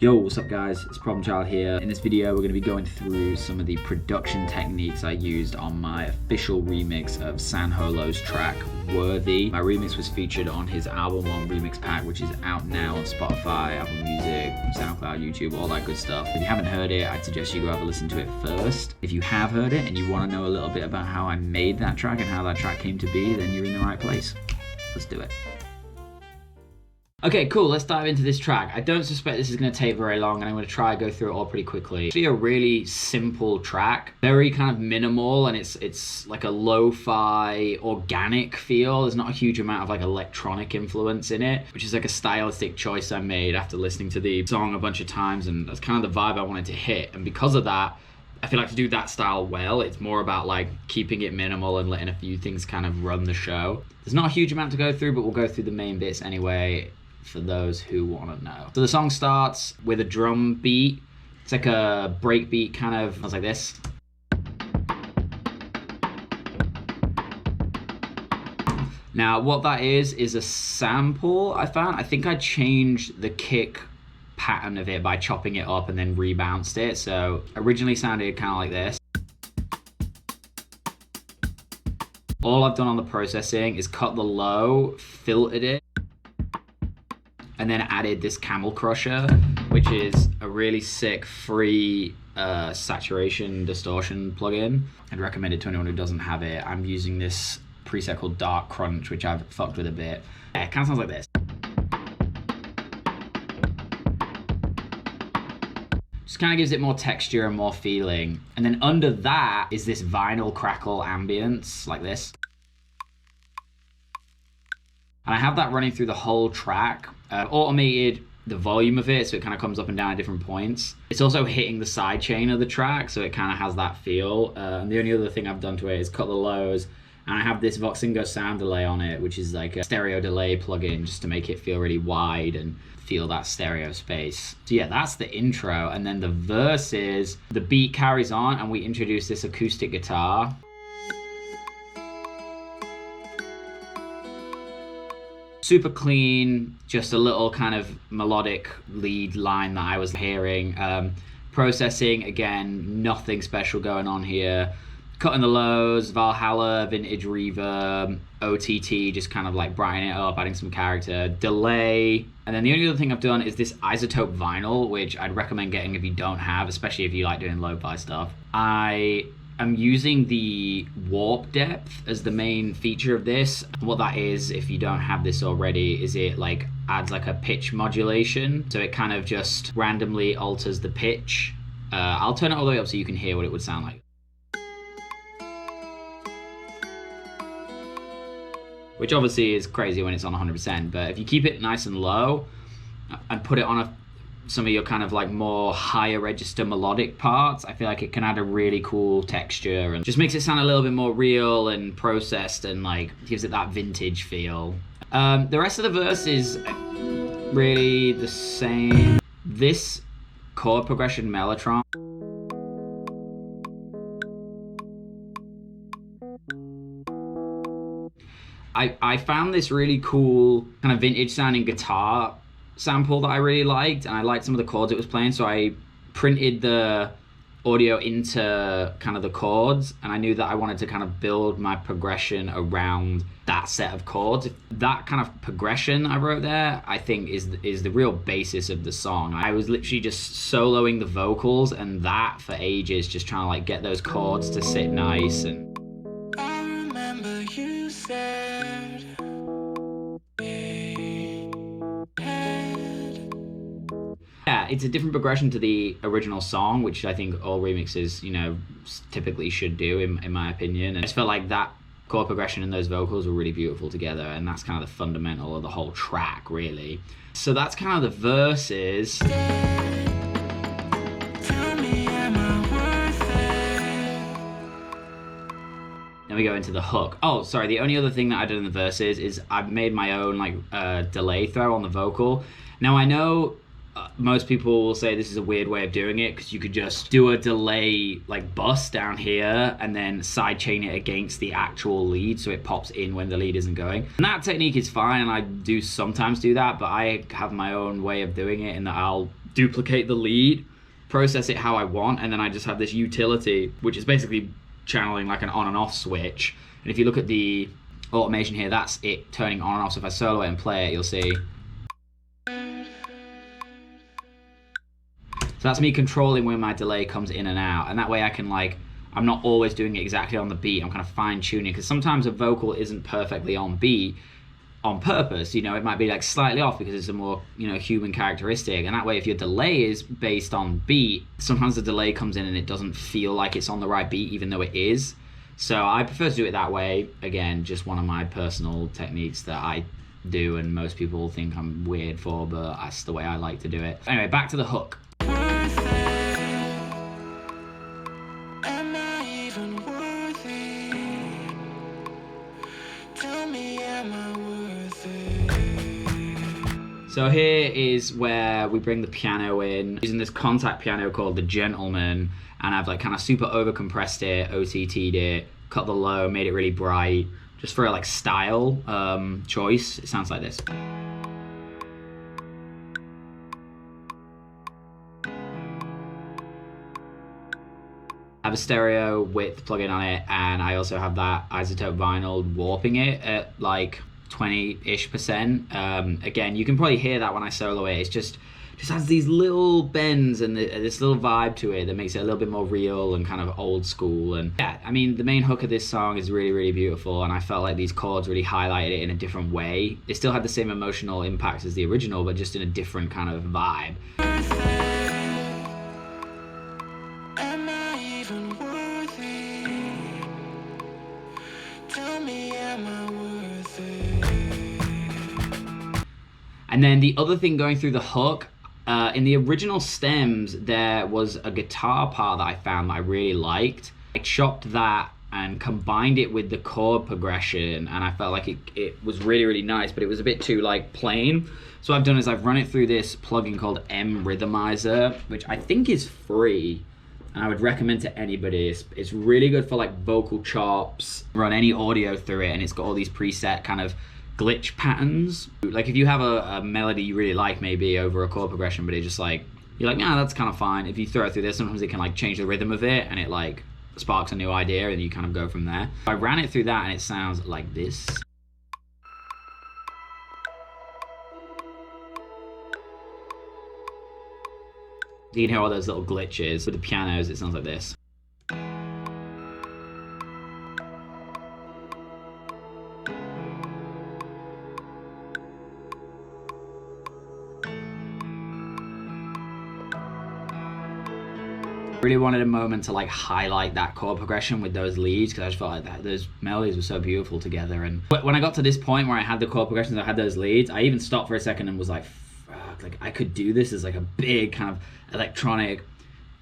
Yo, what's up guys? It's Prblm Chld here. In this video, we're going to be going through some of the production techniques I used on my official remix of San Holo's track, Worthy. My remix was featured on his album One remix pack, which is out now on Spotify, Apple Music, SoundCloud, YouTube, all that good stuff. If you haven't heard it, I'd suggest you go have a listen to it first. If you have heard it and you want to know a little bit about how I made that track and how that track came to be, then you're in the right place. Let's do it. Okay, cool, let's dive into this track. I don't suspect this is gonna take very long and I'm gonna try to go through it all pretty quickly. It's actually a really simple track, very kind of minimal, and it's like a lo-fi organic feel. There's not a huge amount of like electronic influence in it, which is like a stylistic choice I made after listening to the song a bunch of times, and that's kind of the vibe I wanted to hit. And because of that, I feel like to do that style well, it's more about like keeping it minimal and letting a few things kind of run the show. There's not a huge amount to go through, but we'll go through the main bits anyway, for those who want to know. So the song starts with a drum beat. It's like a break beat kind of, sounds like this. Now what that is a sample I found. I think I changed the kick pattern of it by chopping it up and then rebounced it. So originally sounded kind of like this. All I've done on the processing is cut the low, filtered it, and then added this Camel Crusher, which is a really sick free saturation distortion plugin. I'd recommend it to anyone who doesn't have it. I'm using this preset called Dark Crunch, which I've fucked with a bit. Yeah, it kind of sounds like this. Just kind of gives it more texture and more feeling. And then under that is this vinyl crackle ambience, like this. And I have that running through the whole track. Automated the volume of it so it kind of comes up and down at different points. It's also hitting the side chain of the track, so it kind of has that feel. And the only other thing I've done to it is cut the lows, and I have this Voxingo sound delay on it, which is like a stereo delay plugin just to make it feel really wide and feel that stereo space. So yeah, that's the intro. And then the verses, the beat carries on and we introduce this acoustic guitar. Super clean, just a little kind of melodic lead line that I was hearing. Processing, again, nothing special going on here. Cutting the lows, Valhalla, vintage reverb, OTT, just kind of like brightening it up, adding some character, delay. And then the only other thing I've done is this isotope vinyl, which I'd recommend getting if you don't have, especially if you like doing lo-fi stuff. I'm using the warp depth as the main feature of this. What that is, if you don't have this already, is it like adds like a pitch modulation. So it kind of just randomly alters the pitch. I'll turn it all the way up so you can hear what it would sound like. Which obviously is crazy when it's on 100%, but if you keep it nice and low and put it on some of your kind of like more higher register melodic parts, I feel like it can add a really cool texture and just makes it sound a little bit more real and processed and like gives it that vintage feel. The rest of the verse is really the same. This chord progression mellotron, I found this really cool kind of vintage sounding guitar sample that I really liked, and I liked some of the chords it was playing, so I printed the audio into kind of the chords, and I knew that I wanted to kind of build my progression around that set of chords. That kind of progression I wrote there, I think is the real basis of the song. I was literally just soloing the vocals and that for ages, just trying to like get those chords to sit nice. And I remember you said yeah, it's a different progression to the original song, which I think all remixes, you know, typically should do, in my opinion. And I just felt like that chord progression and those vocals were really beautiful together, and that's kind of the fundamental of the whole track, really. So that's kind of the verses. Then we go into the hook. Oh, sorry, the only other thing that I did in the verses is I've made my own like delay throw on the vocal. Now I know most people will say this is a weird way of doing it because you could just do a delay like bus down here and then sidechain it against the actual lead so it pops in when the lead isn't going. And that technique is fine, and I do sometimes do that, but I have my own way of doing it in that I'll duplicate the lead, process it how I want, and then I just have this utility, which is basically channeling like an on and off switch. And if you look at the automation here, that's it turning on and off. So if I solo it and play it, you'll see. So that's me controlling when my delay comes in and out. And that way I can like, I'm not always doing it exactly on the beat. I'm kind of fine tuning, because sometimes a vocal isn't perfectly on beat on purpose. You know, it might be like slightly off because it's a more, you know, human characteristic. And that way, if your delay is based on beat, sometimes the delay comes in and it doesn't feel like it's on the right beat, even though it is. So I prefer to do it that way. Again, just one of my personal techniques that I do and most people think I'm weird for, but that's the way I like to do it. Anyway, back to the hook. So here is where we bring the piano in, using this contact piano called the Gentleman, and I've like kind of super overcompressed it, OTT'd it, cut the low, made it really bright, just for a like style choice. It sounds like this. I have a stereo width plugin on it, and I also have that isotope vinyl warping it at like 20-ish%. Again, you can probably hear that when I solo it. It's just has these little bends and this little vibe to it that makes it a little bit more real and kind of old school. And yeah, I mean, the main hook of this song is really, really beautiful, and I felt like these chords really highlighted it in a different way. It still had the same emotional impact as the original, but just in a different kind of vibe. And then the other thing going through the hook, in the original stems, there was a guitar part that I found that I really liked. I chopped that and combined it with the chord progression, and I felt like it was really, really nice, but it was a bit too like plain. So what I've done is I've run it through this plugin called M Rhythmizer, which I think is free, and I would recommend to anybody. It's really good for like vocal chops. Run any audio through it, and it's got all these preset kind of glitch patterns. Like if you have a melody you really like, maybe over a chord progression, but it just like, you're like, nah, that's kind of fine. If you throw it through this, sometimes it can like change the rhythm of it, and it like sparks a new idea, and you kind of go from there. I ran it through that, and it sounds like this. You can hear all those little glitches. With the pianos, it sounds like this. Really wanted a moment to like highlight that chord progression with those leads, because I just felt like that those melodies were so beautiful together. And when I got to this point where I had the chord progressions, I had those leads, I even stopped for a second and was like, fuck, like I could do this as like a big kind of electronic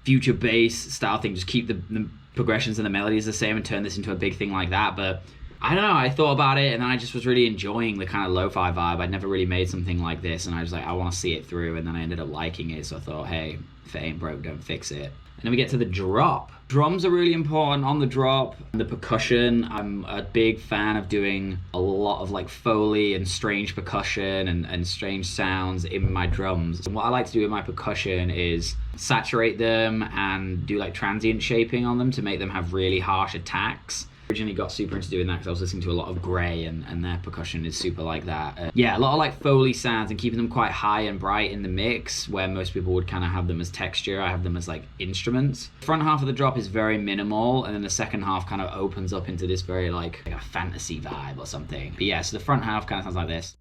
future bass style thing, just keep the progressions and the melodies the same and turn this into a big thing like that. But I don't know, I thought about it, and then I just was really enjoying the kind of lo-fi vibe. I'd never really made something like this, and I was like, I want to see it through, and then I ended up liking it. So I thought, hey, if it ain't broke, don't fix it. And then we get to the drop. Drums are really important on the drop. The percussion, I'm a big fan of doing a lot of like Foley and strange percussion and strange sounds in my drums. And what I like to do with my percussion is saturate them and do like transient shaping on them to make them have really harsh attacks. Originally got super into doing that because I was listening to a lot of Grey, and their percussion is super like that. Yeah, a lot of like Foley sounds and keeping them quite high and bright in the mix, where most people would kind of have them as texture. I have them as like instruments. The front half of the drop is very minimal, and then the second half kind of opens up into this very like a fantasy vibe or something. But yeah, so the front half kind of sounds like this.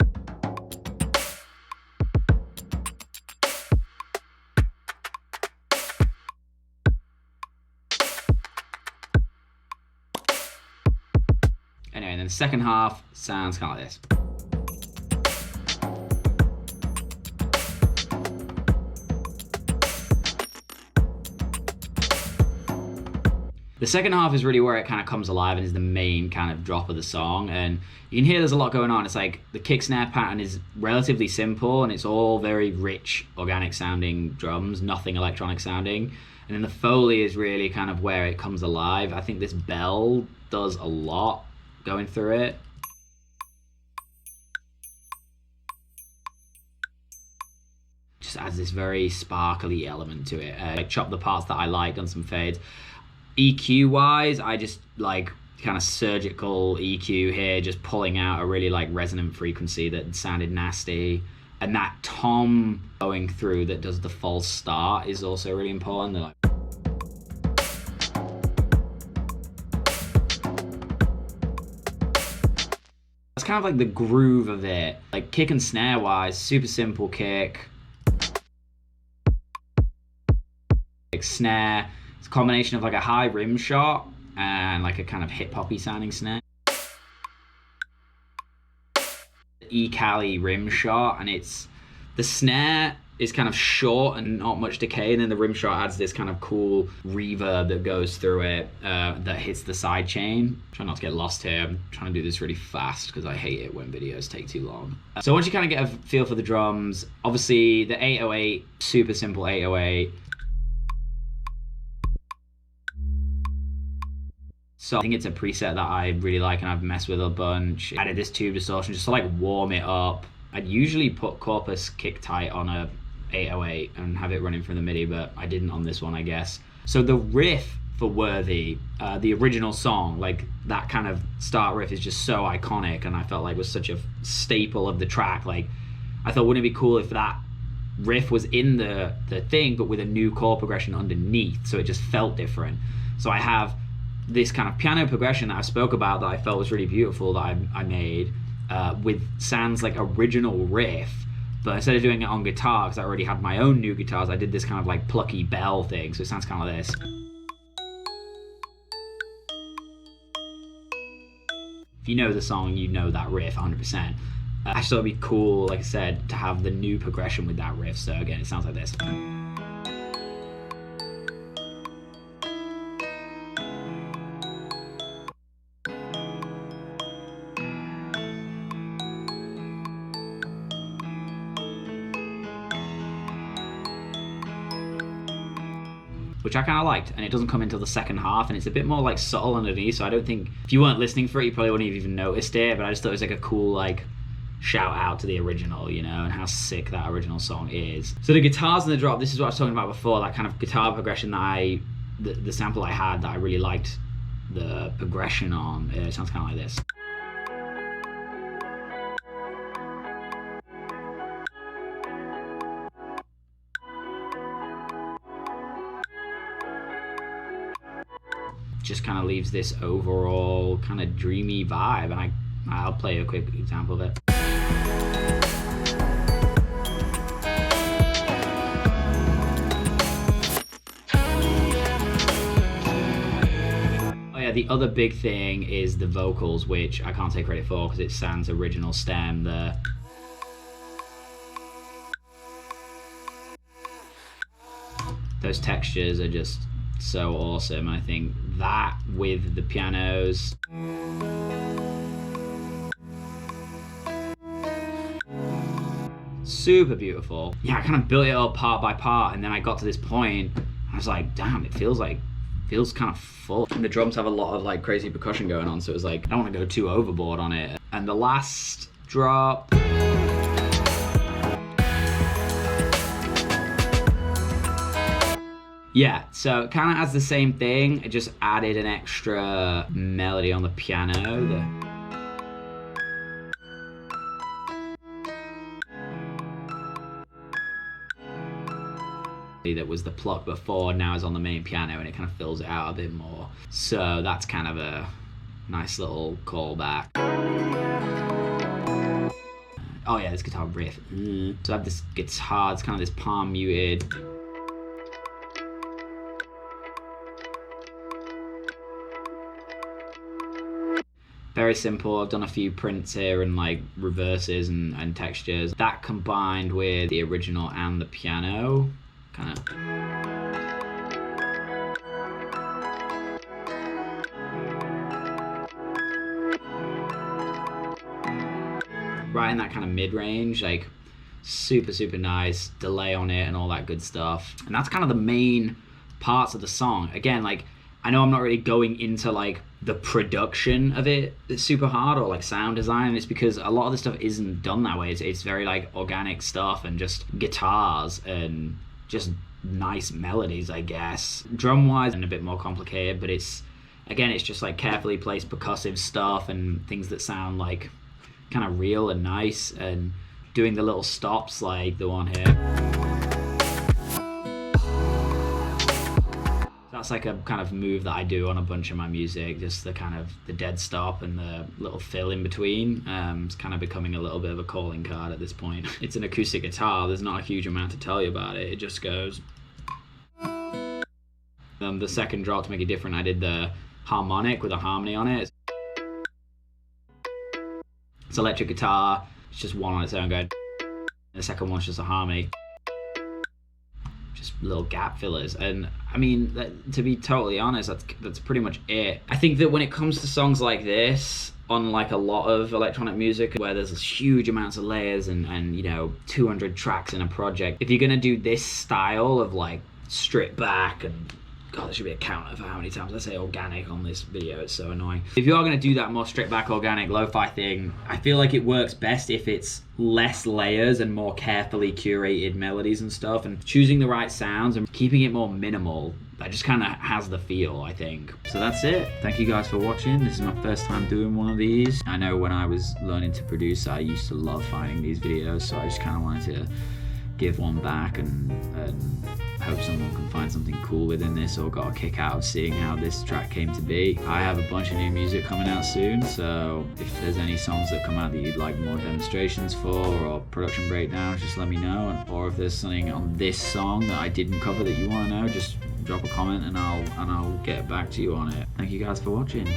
Anyway, and then the second half sounds kind of like this. The second half is really where it kind of comes alive and is the main kind of drop of the song, and you can hear there's a lot going on. It's like the kick snare pattern is relatively simple, and it's all very rich, organic sounding drums, nothing electronic sounding. And then the Foley is really kind of where it comes alive. I think this bell does a lot going through it. just adds this very sparkly element to it. Like chop the parts that I like, done some fades. EQ wise, I just like kind of surgical EQ here, just pulling out a really like resonant frequency that sounded nasty. And that tom going through that does the false start is also really important. They're like, that's kind of like the groove of it. Like kick and snare wise, super simple kick. Like snare, it's a combination of like a high rim shot and like a kind of hip hoppy sounding snare. E-cali rim shot, and it's the snare is kind of short and not much decay, and then the rim shot adds this kind of cool reverb that goes through it that hits the side chain. Try not to get lost here. I'm trying to do this really fast because I hate it when videos take too long. So once you kind of get a feel for the drums, obviously the 808, super simple 808. So I think it's a preset that I really like and I've messed with a bunch. Added this tube distortion just to like warm it up. I'd usually put Corpus kick tight on a 808 and have it running from the MIDI, but I didn't on this one, I guess. So the riff for Worthy, the original song, like that kind of start riff is just so iconic, and I felt like was such a staple of the track. Like I thought, wouldn't it be cool if that riff was in the thing, but with a new chord progression underneath, so it just felt different. So I have this kind of piano progression that I spoke about that I felt was really beautiful that I made with San's like original riff, but instead of doing it on guitar, because I already had my own new guitars, I did this kind of like plucky bell thing, so it sounds kind of like this. If you know the song, you know that riff 100%. I just thought it'd be cool, like I said, to have the new progression with that riff, so again, it sounds like this. Which I kind of liked, and it doesn't come until the second half, and it's a bit more like subtle underneath, so I don't think, if you weren't listening for it, you probably wouldn't have even noticed it, but I just thought it was like a cool like shout out to the original, you know, and how sick that original song is. So the guitars in the drop, this is what I was talking about before, that kind of guitar progression that the sample I had that I really liked the progression on. It sounds kind of like this. Just kind of leaves this overall kind of dreamy vibe, and I'll play a quick example of it. Oh yeah, the other big thing is the vocals, which I can't take credit for because it's San's original stem there. Those textures are just so awesome. I think that with the pianos, super beautiful. Yeah, I kind of built it up part by part, and then I got to this point and I was like, damn, it feels kind of full. And the drums have a lot of like crazy percussion going on, so it was like I don't want to go too overboard on it. And the last drop, yeah, so it kind of has the same thing. It just added an extra melody on the piano. That was the pluck before, now is on the main piano, and it kind of fills it out a bit more. So that's kind of a nice little callback. Oh yeah, this guitar riff. So I have this guitar, it's kind of this palm muted. Very simple. I've done a few prints here and like reverses and textures. That combined with the original and the piano, kind of. Right in that kind of mid-range, like super, super nice, delay on it and all that good stuff. And that's kind of the main parts of the song. Again, like I know I'm not really going into like the production of it super hard, or like sound design. It's because a lot of the stuff isn't done that way. It's very like organic stuff and just guitars and just nice melodies, I guess. Drum wise and a bit more complicated, but it's just like carefully placed percussive stuff and things that sound like kind of real and nice, and doing the little stops like the one here. That's like a kind of move that I do on a bunch of my music, just the kind of the dead stop and the little fill in between. It's kind of becoming a little bit of a calling card at this point. It's an acoustic guitar, there's not a huge amount to tell you about it. It just goes. The second drop, to make it different, I did the harmonic with a harmony on it. It's electric guitar, it's just one on its own going. The second one's just a harmony. Just little gap fillers. And I mean, to be totally honest, that's pretty much it. I think that when it comes to songs like this, on like a lot of electronic music where there's huge amounts of layers and you know, 200 tracks in a project, if you're gonna do this style of like stripped back, and God, there should be a counter for how many times I say organic on this video, it's so annoying. If you are going to do that more stripped back organic lo-fi thing, I feel like it works best if it's less layers and more carefully curated melodies and stuff, and choosing the right sounds and keeping it more minimal. That just kind of has the feel, I think. So that's it. Thank you guys for watching. This is my first time doing one of these. I know when I was learning to produce, I used to love finding these videos, so I just kind of wanted to give one back and hope someone can find something cool within this, or got a kick out of seeing how this track came to be. I have a bunch of new music coming out soon, so if there's any songs that come out that you'd like more demonstrations for or production breakdowns, just let me know. Or if there's something on this song that I didn't cover that you want to know, just drop a comment and I'll get back to you on it. Thank you guys for watching.